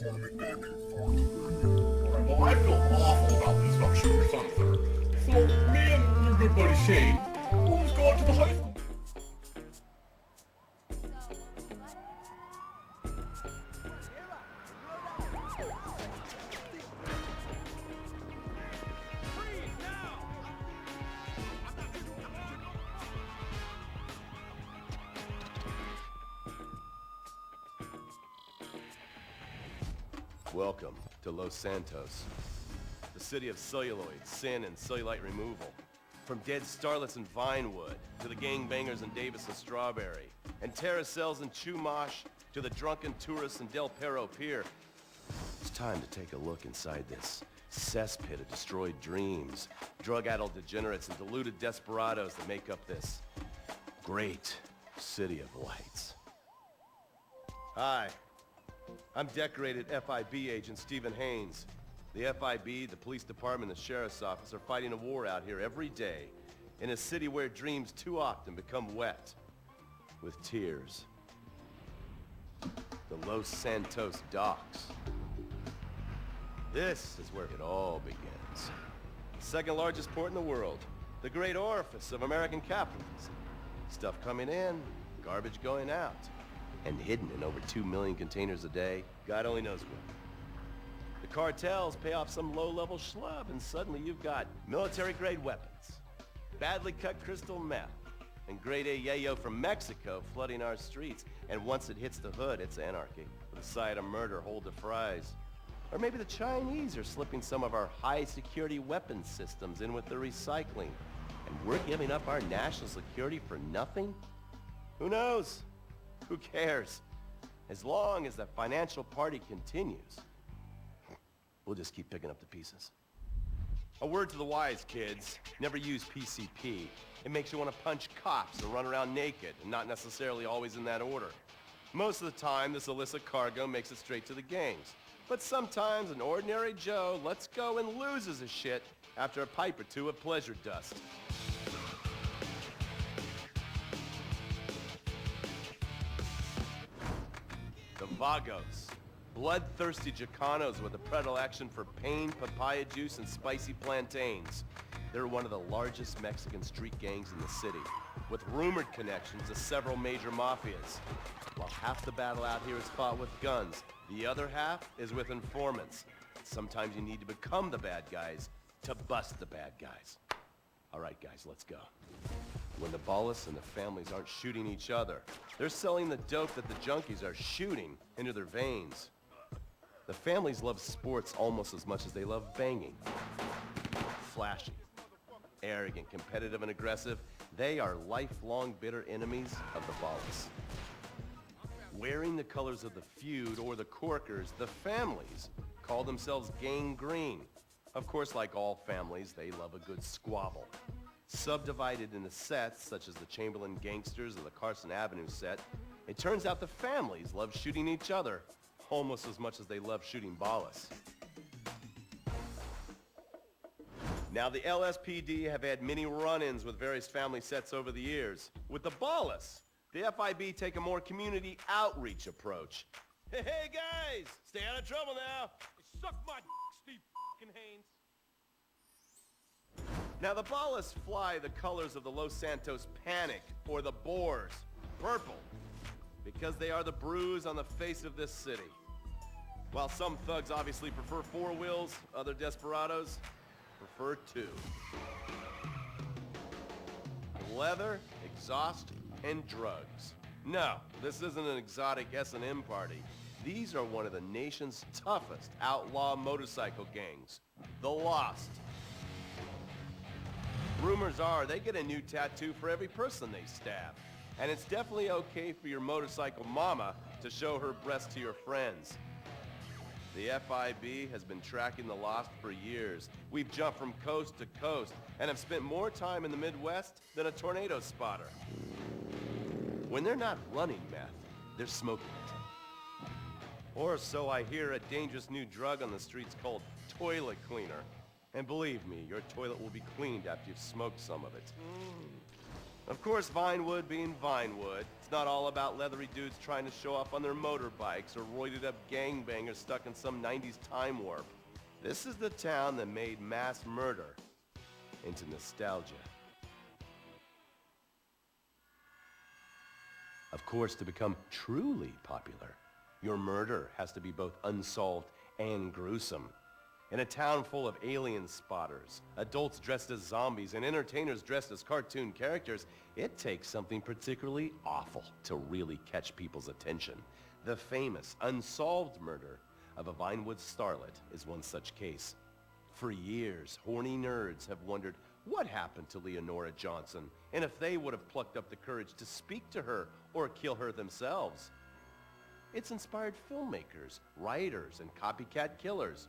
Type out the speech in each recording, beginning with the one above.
Alright, well, I feel awful about this about shooting your son, sir. So, me and your good buddy Shane, we'll just go out to the high school. Welcome to Los Santos, the city of celluloid, sin, and cellulite removal. From dead starlets in Vinewood, to the gangbangers in Davis and Strawberry, and terracels in Chumash, to the drunken tourists in Del Perro Pier. It's time to take a look inside this cesspit of destroyed dreams, drug-addled degenerates, and deluded desperados that make up this great city of lights. Hi. I'm decorated FIB agent Stephen Haynes. The FIB, the police department, and the sheriff's office are fighting a war out here every day in a city where dreams too often become wet with tears. The Los Santos docks. This is where it all begins. The second largest port in the world. The great orifice of American capitalism. Stuff coming in, garbage going out. And hidden in over 2 million containers a day, God only knows where. The cartels pay off some low-level schlub, and suddenly you've got military-grade weapons, badly cut crystal meth, and grade A yayo from Mexico flooding our streets. And once it hits the hood, it's anarchy, with a side of murder hold to fries. Or maybe the Chinese are slipping some of our high-security weapons systems in with the recycling, and we're giving up our national security for nothing? Who knows? Who cares? As long as the financial party continues, we'll just keep picking up the pieces. A word to the wise, kids. Never use PCP. It makes you want to punch cops or run around naked, and not necessarily always in that order. Most of the time, this illicit cargo makes it straight to the gangs. But sometimes an ordinary Joe lets go and loses his shit after a pipe or two of pleasure dust. The Vagos, bloodthirsty Chicanos with a predilection for pain, papaya juice, and spicy plantains. They're one of the largest Mexican street gangs in the city, with rumored connections to several major mafias. While half the battle out here is fought with guns, the other half is with informants. Sometimes you need to become the bad guys to bust the bad guys. All right, guys, let's go. When the Ballas and the families aren't shooting each other, they're selling the dope that the junkies are shooting into their veins. The families love sports almost as much as they love banging. Flashy, arrogant, competitive, and aggressive, they are lifelong bitter enemies of the Ballas. Wearing the colors of the feud or the corkers, the families call themselves Gang Green. Of course, like all families, they love a good squabble. Subdivided into sets, such as the Chamberlain Gangsters or the Carson Avenue set, it turns out the families love shooting each other almost as much as they love shooting Ballas. Now, the LSPD have had many run-ins with various family sets over the years. With the Ballas, the FIB take a more community outreach approach. Hey guys, stay out of trouble now. Suck my Steve Haynes. Now the Ballas fly the colors of the Los Santos Panic, or the Boers, purple, because they are the bruise on the face of this city. While some thugs obviously prefer 4 wheels, other desperados prefer 2. Leather, exhaust, and drugs. No, this isn't an exotic S&M party. These are one of the nation's toughest outlaw motorcycle gangs, the Lost. Rumors are they get a new tattoo for every person they stab. And it's definitely okay for your motorcycle mama to show her breasts to your friends. The FIB has been tracking the Lost for years. We've jumped from coast to coast and have spent more time in the Midwest than a tornado spotter. When they're not running meth, they're smoking it. Or so I hear, a dangerous new drug on the streets called toilet cleaner. And believe me, your toilet will be cleaned after you've smoked some of it. Of course, Vinewood being Vinewood, it's not all about leathery dudes trying to show off on their motorbikes or roided up gangbangers stuck in some 90s time warp. This is the town that made mass murder into nostalgia. Of course, to become truly popular, your murder has to be both unsolved and gruesome. In a town full of alien spotters, adults dressed as zombies, and entertainers dressed as cartoon characters, it takes something particularly awful to really catch people's attention. The famous, unsolved murder of a Vinewood starlet is one such case. For years, horny nerds have wondered what happened to Leonora Johnson, and if they would have plucked up the courage to speak to her or kill her themselves. It's inspired filmmakers, writers, and copycat killers.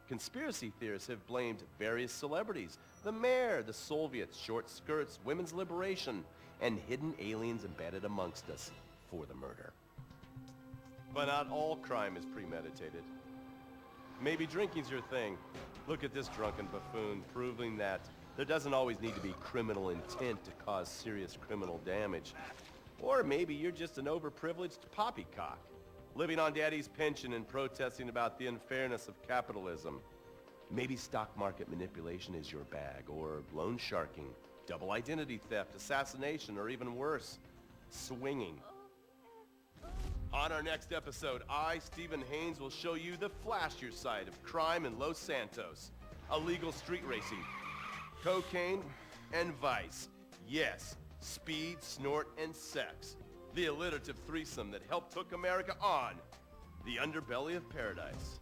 Conspiracy theorists have blamed various celebrities, the mayor, the Soviets, short skirts, women's liberation, and hidden aliens embedded amongst us for the murder. But not all crime is premeditated. Maybe drinking's your thing. Look at this drunken buffoon, proving that there doesn't always need to be criminal intent to cause serious criminal damage. Or maybe you're just an overprivileged poppycock, living on daddy's pension and protesting about the unfairness of capitalism. Maybe stock market manipulation is your bag, or loan sharking, double identity theft, assassination, or even worse, swinging. On our next episode, I, Stephen Haynes, will show you the flashier side of crime in Los Santos. Illegal street racing, cocaine, and vice. Yes, speed, snort, and sex. The alliterative threesome that helped hook America on the Underbelly of Paradise.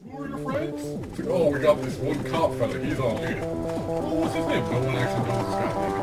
Who are your friends? It's like, oh, we got this one cop fella, he's all duty. What was his name? No one actually knows this guy.